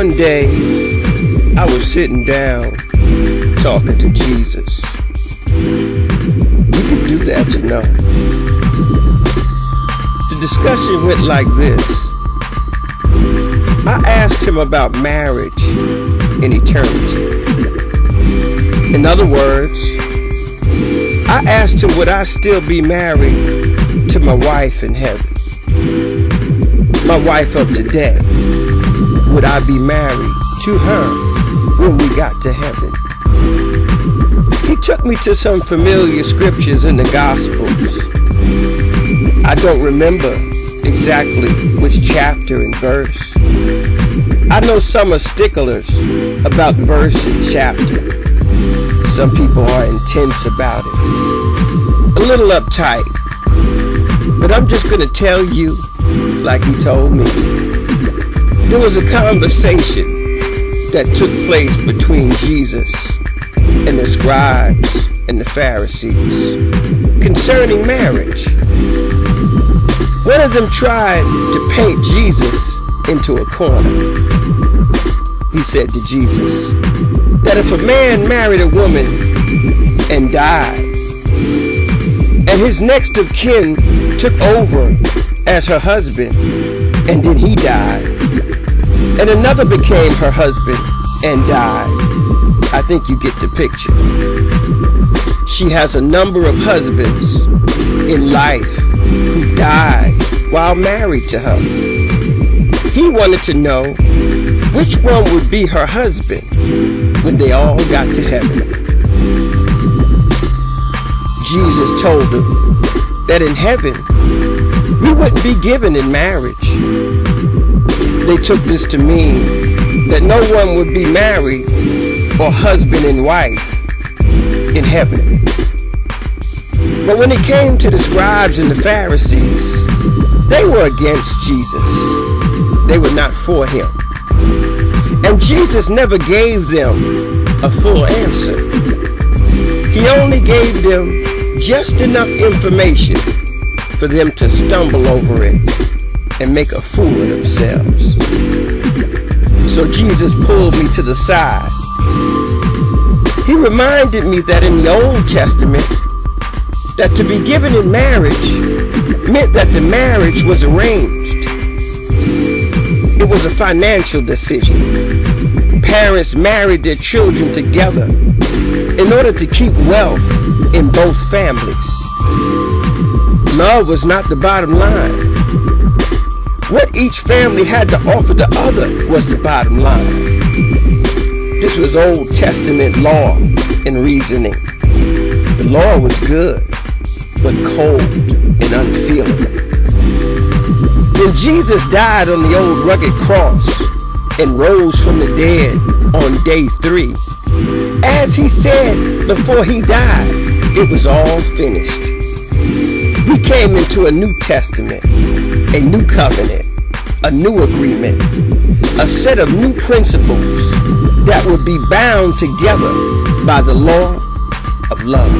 One day, I was sitting down talking to Jesus. You can do that, you know. The discussion went like this. I asked him about marriage in eternity. In other words, I asked him, would I still be married to my wife in heaven? My wife of today. Would I be married to her when we got to heaven? He took me to some familiar scriptures in the Gospels. I don't remember exactly which chapter and verse. I know some are sticklers about verse and chapter. Some people are intense about it, a little uptight. But I'm just gonna tell you like he told me. There was a conversation that took place between Jesus and the scribes and the Pharisees concerning marriage. One of them tried to paint Jesus into a corner. He said to Jesus that if a man married a woman and died, and his next of kin took over as her husband, and then he died, and another became her husband and died, I think you get the picture. She has a number of husbands in life who died while married to her. He wanted to know which one would be her husband when they all got to heaven. Jesus told them that in heaven we wouldn't be given in marriage. They took this to mean that no one would be married or husband and wife in heaven. But when it came to the scribes and the Pharisees, they were against Jesus. They were not for him. And Jesus never gave them a full answer. He only gave them just enough information for them to stumble over it and make a fool of themselves. So Jesus pulled me to the side. He reminded me that in the Old Testament, that to be given in marriage meant that the marriage was arranged. It was a financial decision. Parents married their children together in order to keep wealth in both families. Love was not the bottom line. What each family had to offer the other was the bottom line. This was Old Testament law and reasoning. The law was good, but cold and unfeeling. When Jesus died on the old rugged cross and rose from the dead on day 3, as he said before he died, it was all finished. We came into a new testament, a new covenant, a new agreement, a set of new principles that would be bound together by the law of love.